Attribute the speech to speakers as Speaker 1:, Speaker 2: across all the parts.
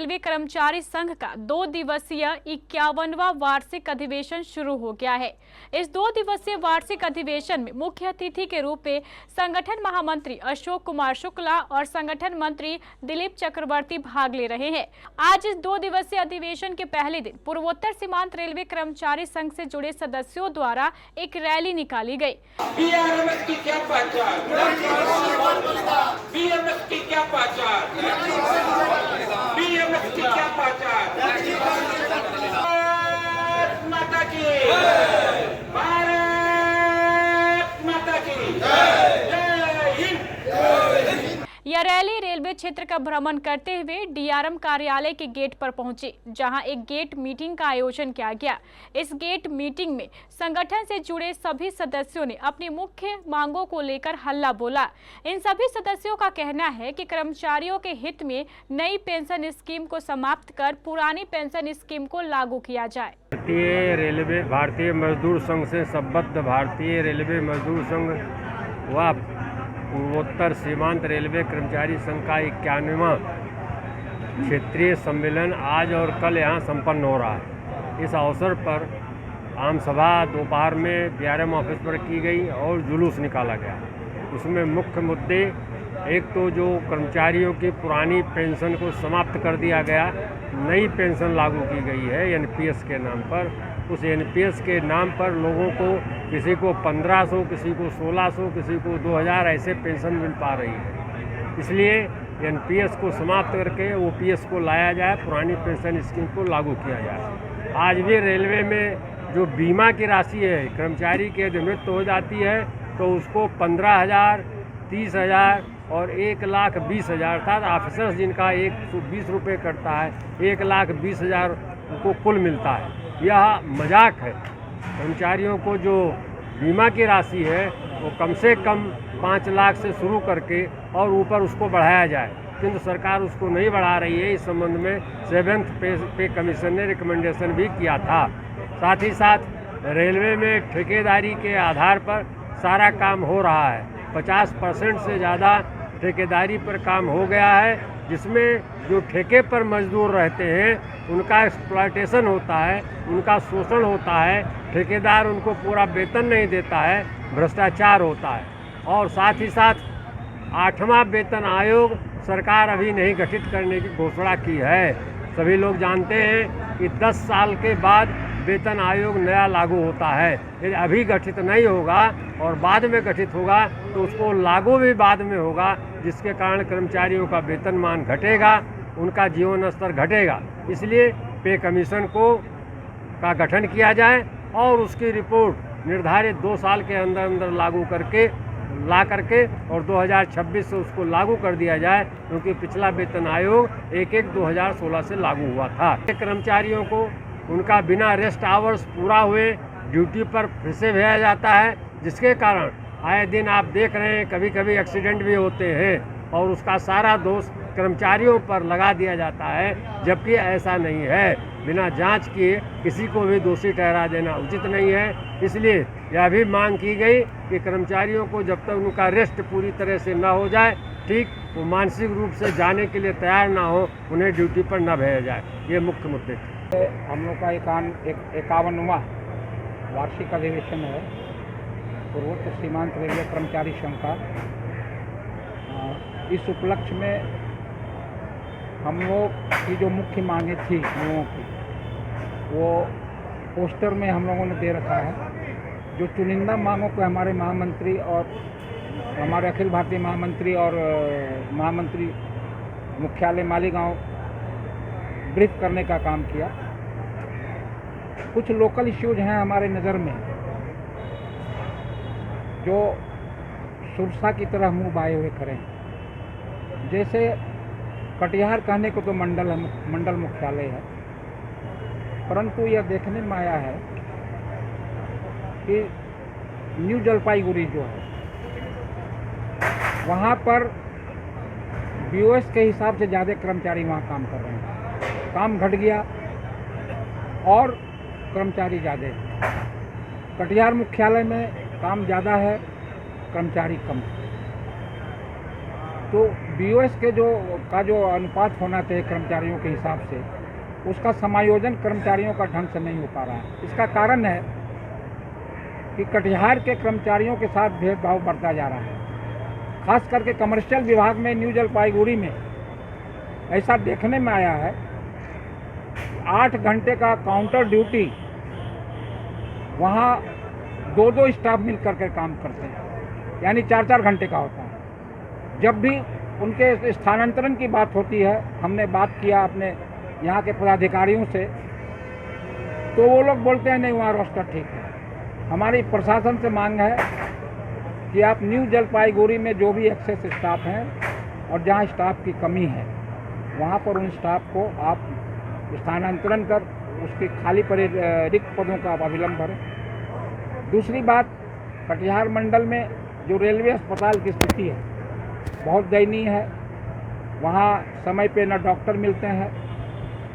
Speaker 1: Railway कर्मचारी संघ का 2 दिवसीय 51वां वार्षिक अधिवेशन शुरू हो गया है। इस 2 दिवसीय वार्षिक अधिवेशन में मुख्य अतिथि के रूप में संगठन महामंत्री अशोक कुमार शुक्ला और संगठन मंत्री दिलीप चक्रवर्ती भाग ले रहे हैं। आज इस 2 दिवसीय अधिवेशन के पहले दिन पूर्वोत्तर सीमांत रेलवे कर्मचारी संघ से जुड़े सदस्यों द्वारा एक रैली निकाली गई।
Speaker 2: बीआरएमएस की क्या पहचान, बीएमएस की क्या पहचान, बीएमएस की क्या पहचान। भारत माता की, भारत माता की जय हिंद।
Speaker 1: यह रैली रेलवे क्षेत्र का भ्रमण करते हुए डीआरएम कार्यालय के गेट पर पहुंची, जहां एक गेट मीटिंग का आयोजन किया गया। इस गेट मीटिंग में संगठन से जुड़े सभी सदस्यों ने अपनी मुख्य मांगों को लेकर हल्ला बोला। इन सभी सदस्यों का कहना है कि कर्मचारियों के हित में नई पेंशन स्कीम को समाप्त कर पुरानी पेंशन स्कीम को लागू किया जाए।
Speaker 3: भारतीय मजदूर संघ से संबद्ध भारतीय रेलवे मजदूर संघ व पूर्वोत्तर सीमांत रेलवे कर्मचारी संघ का 91वां क्षेत्रीय सम्मेलन आज और कल यहां संपन्न हो रहा है। इस अवसर पर आम सभा दोपहर में बीआरएम ऑफिस पर की गई और जुलूस निकाला गया। उसमें मुख्य मुद्दे, एक तो जो कर्मचारियों की पुरानी पेंशन को समाप्त कर दिया गया, नई पेंशन लागू की गई है एनपीएस के नाम पर। उस एनपीएस के नाम पर लोगों को, किसी को 1500, किसी को 1600, किसी को 2000 ऐसे पेंशन मिल पा रही है। इसलिए एनपीएस को समाप्त करके ओपीएस को लाया जाए, पुरानी पेंशन स्कीम को लागू किया जाए। आज भी रेलवे में जो बीमा की राशि है, कर्मचारी की यदि मृत्यु हो जाती है तो उसको 15,000, 30,000 और 1,20,000 अर्थात ऑफिसर्स जिनका 120 रुपये करता है, 1,20,000 को कुल मिलता है। यह मजाक है। कर्मचारियों को जो बीमा की राशि है वो कम से कम 5 लाख से शुरू करके और ऊपर उसको बढ़ाया जाए, किंतु सरकार उसको नहीं बढ़ा रही है। इस संबंध में 7th पे कमीशन ने रिकमेंडेशन भी किया था। साथ ही साथ रेलवे में ठेकेदारी के आधार पर सारा काम हो रहा है। 50% से ज़्यादा ठेकेदारी पर काम हो गया है, जिसमें जो ठेके पर मजदूर रहते हैं उनका एक्सप्लॉयटेशन होता है, उनका शोषण होता है, ठेकेदार उनको पूरा वेतन नहीं देता है, भ्रष्टाचार होता है। और साथ ही साथ 8वां वेतन आयोग सरकार अभी नहीं गठित करने की घोषणा की है। सभी लोग जानते हैं कि 10 साल के बाद वेतन आयोग नया लागू होता है। यदि अभी गठित नहीं होगा और बाद में गठित होगा तो उसको लागू भी बाद में होगा, जिसके कारण कर्मचारियों का वेतनमान घटेगा, उनका जीवन स्तर घटेगा। इसलिए पे कमीशन का गठन किया जाए और उसकी रिपोर्ट निर्धारित 2 साल के अंदर अंदर लागू करके और 2026 से उसको लागू कर दिया जाए, क्योंकि पिछला वेतन आयोग 1/1/2016 से लागू हुआ था। कर्मचारियों को उनका बिना रेस्ट आवर्स पूरा हुए ड्यूटी पर फिर से भेजा जाता है, जिसके कारण आए दिन आप देख रहे हैं कभी कभी एक्सीडेंट भी होते हैं और उसका सारा दोष कर्मचारियों पर लगा दिया जाता है, जबकि ऐसा नहीं है। बिना जांच किए किसी को भी दोषी ठहरा देना उचित नहीं है। इसलिए यह भी मांग की गई कि कर्मचारियों को जब तक उनका रेस्ट पूरी तरह से न हो जाए, ठीक वो मानसिक रूप से जाने के लिए तैयार ना हो, उन्हें ड्यूटी पर न भेजा जाए। ये मुख्य मुद्दे थे।
Speaker 4: हम लोग का 51वां वार्षिक अधिवेशन है पूर्वोत्तर सीमांत रेलवे कर्मचारी संघ का। इस उपलक्ष्य में हम लोग की जो मुख्य मांगें थी लोगों की, वो पोस्टर में हम लोगों ने दे रखा है। जो चुनिंदा मांगों को हमारे महामंत्री और हमारे अखिल भारतीय महामंत्री और महामंत्री मुख्यालय मालीगांव ब्रीफ करने का काम किया। कुछ लोकल इश्यूज हैं हमारे नज़र में जो सुरसा की तरह मुंह बाए हुए खड़े हैं। जैसे कटिहार कहने को तो मंडल मुख्यालय है, परंतु यह देखने में आया है कि न्यू जलपाईगुड़ी जो है वहाँ पर बीओएस के हिसाब से ज़्यादा कर्मचारी वहाँ काम कर रहे हैं। काम घट गया और कर्मचारी ज़्यादा है। कटिहार मुख्यालय में काम ज़्यादा है, कर्मचारी कम है। तो बीओएस के जो अनुपात होना चाहिए कर्मचारियों के हिसाब से, उसका समायोजन कर्मचारियों का ढंग से नहीं हो पा रहा है। इसका कारण है कि कटिहार के कर्मचारियों के साथ भेदभाव बढ़ता जा रहा है। खास करके कमर्शियल विभाग में न्यू जलपाईगुड़ी में ऐसा देखने में आया है, 8 घंटे का काउंटर ड्यूटी वहाँ 2-2 स्टाफ मिल करके काम करते हैं, यानी 4-4 घंटे का होता है। जब भी उनके स्थानांतरण की बात होती है, हमने बात किया अपने यहाँ के पदाधिकारियों से, तो वो लोग बोलते हैं नहीं, वहाँ रोस्टर ठीक है। हमारी प्रशासन से मांग है कि आप न्यू जलपाईगुड़ी में जो भी एक्सेस स्टाफ हैं और जहाँ स्टाफ की कमी है, वहाँ पर उन स्टाफ को आप स्थानांतरण कर उसके खाली पड़े रिक्त पदों का आप अविलंब भरें। दूसरी बात, कटिहार मंडल में जो रेलवे अस्पताल की स्थिति है बहुत दयनीय है। वहाँ समय पे न डॉक्टर मिलते हैं,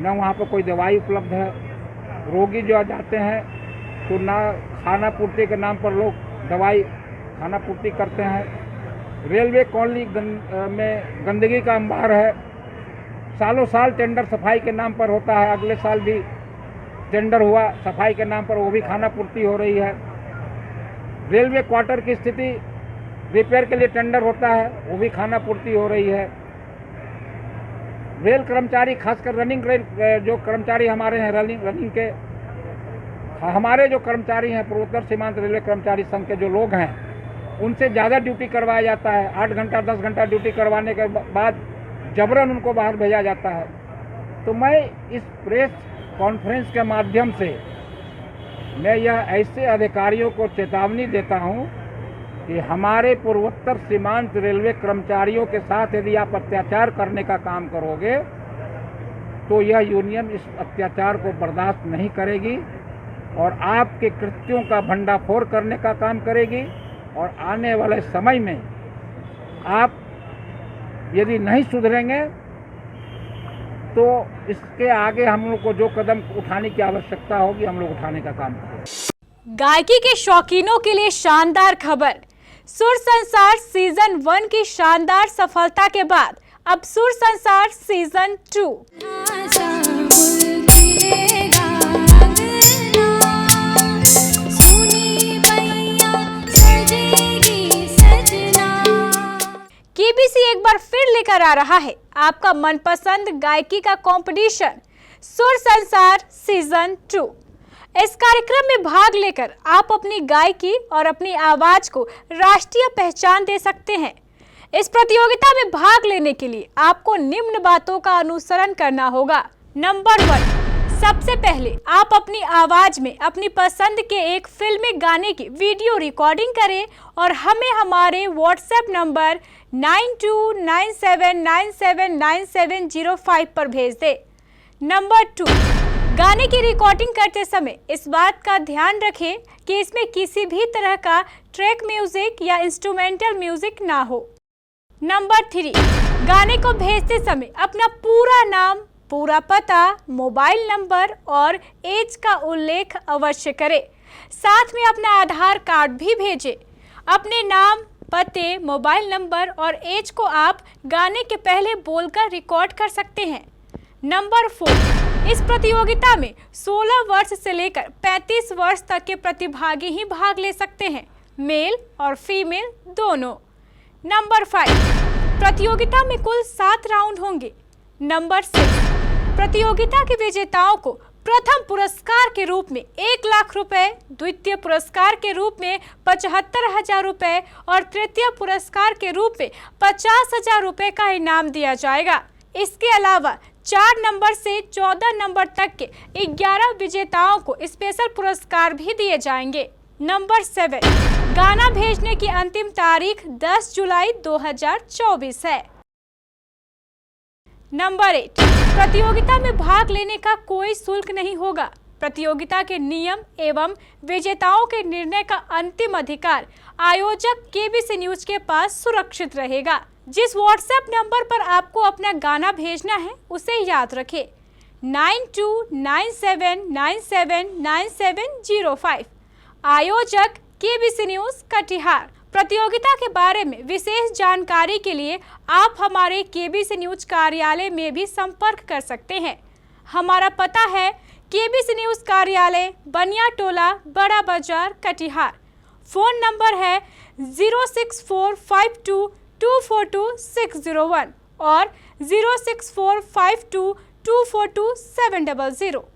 Speaker 4: न वहाँ पर कोई दवाई उपलब्ध है। रोगी जो आ जाते हैं तो ना खाना पूर्ति के नाम पर लोग दवाई खाना पूर्ति करते हैं। रेलवे कॉलोनी में गंदगी का अंबार है। सालों साल टेंडर सफाई के नाम पर होता है, अगले साल भी टेंडर हुआ सफाई के नाम पर, वो भी खाना पूर्ति हो रही है। रेलवे क्वार्टर की स्थिति, रिपेयर के लिए टेंडर होता है, वो भी खाना पूर्ति हो रही है। रेल कर्मचारी, खासकर रनिंग जो कर्मचारी हमारे हैं, रनिंग के हमारे जो कर्मचारी हैं, पूर्वोत्तर सीमांत रेलवे कर्मचारी संघ के जो लोग हैं, उनसे ज़्यादा ड्यूटी करवाया जाता है। 8 घंटा 10 घंटा ड्यूटी करवाने के बाद जबरन उनको बाहर भेजा जाता है। तो मैं इस प्रेस कॉन्फ्रेंस के माध्यम से मैं यह ऐसे अधिकारियों को चेतावनी देता हूं कि हमारे पूर्वोत्तर सीमांत रेलवे कर्मचारियों के साथ यदि आप अत्याचार करने का काम करोगे तो यह यूनियन इस अत्याचार को बर्दाश्त नहीं करेगी और आपके कृत्यों का भंडाफोड़ करने का काम करेगी। और आने वाले समय में आप यदि नहीं सुधरेंगे तो इसके आगे हम लोग को जो कदम उठाने की आवश्यकता होगी, हम लोग उठाने का काम करेंगे।
Speaker 1: गायकी के शौकीनों के लिए शानदार खबर। सुर संसार सीजन 1 की शानदार सफलता के बाद अब सुर संसार सीजन 2 केबीसी एक बार फिर लेकर आ रहा है आपका मनपसंद गायकी का कंपटीशन सुर संसार सीजन 2। इस कार्यक्रम में भाग लेकर आप अपनी गायकी और अपनी आवाज को राष्ट्रीय पहचान दे सकते हैं। इस प्रतियोगिता में भाग लेने के लिए आपको निम्न बातों का अनुसरण करना होगा। नंबर 1, सबसे पहले आप अपनी आवाज में अपनी पसंद के एक फिल्मी गाने की वीडियो रिकॉर्डिंग करें और हमें हमारे व्हाट्सएप नंबर 9297979705 पर भेज दें। नंबर 2, गाने की रिकॉर्डिंग करते समय इस बात का ध्यान रखें कि इसमें किसी भी तरह का ट्रैक म्यूजिक या इंस्ट्रूमेंटल म्यूजिक ना हो। नंबर 3, गाने को भेजते समय अपना पूरा नाम, पूरा पता, मोबाइल नंबर और एज का उल्लेख अवश्य करें। साथ में अपना आधार कार्ड भी भेजें। अपने नाम, पते, मोबाइल नंबर और एज को आप गाने के पहले बोलकर रिकॉर्ड कर सकते हैं। नंबर 4, इस प्रतियोगिता में 16 वर्ष से लेकर 35 वर्ष तक के प्रतिभागी ही भाग ले सकते हैं, मेल और फीमेल दोनों। नंबर 5, प्रतियोगिता में कुल 7 राउंड होंगे। नंबर 6, प्रतियोगिता के विजेताओं को प्रथम पुरस्कार के रूप में 1 लाख रुपए, द्वितीय पुरस्कार के रूप में 75,000 रुपए और तृतीय पुरस्कार के रूप में 50,000 रुपए का इनाम दिया जाएगा। इसके अलावा 4 नंबर से 14 नंबर तक के 11 विजेताओं को स्पेशल पुरस्कार भी दिए जाएंगे। नंबर 7, गाना भेजने की अंतिम तारीख 10 जुलाई 2024 है। नंबर 8, प्रतियोगिता में भाग लेने का कोई शुल्क नहीं होगा। प्रतियोगिता के नियम एवं विजेताओं के निर्णय का अंतिम अधिकार आयोजक केबीसी न्यूज के पास सुरक्षित रहेगा। जिस व्हाट्सएप नंबर पर आपको अपना गाना भेजना है उसे याद रखें, 9297979705। आयोजक केबीसी न्यूज कटिहार, प्रतियोगिता के बारे में विशेष जानकारी के लिए आप हमारे केबीसी न्यूज कार्यालय में भी संपर्क कर सकते हैं। हमारा पता है केबीसी न्यूज कार्यालय, बनिया टोला, बड़ा बाजार, कटिहार। फोन नंबर है 06452242601 और 06452242700।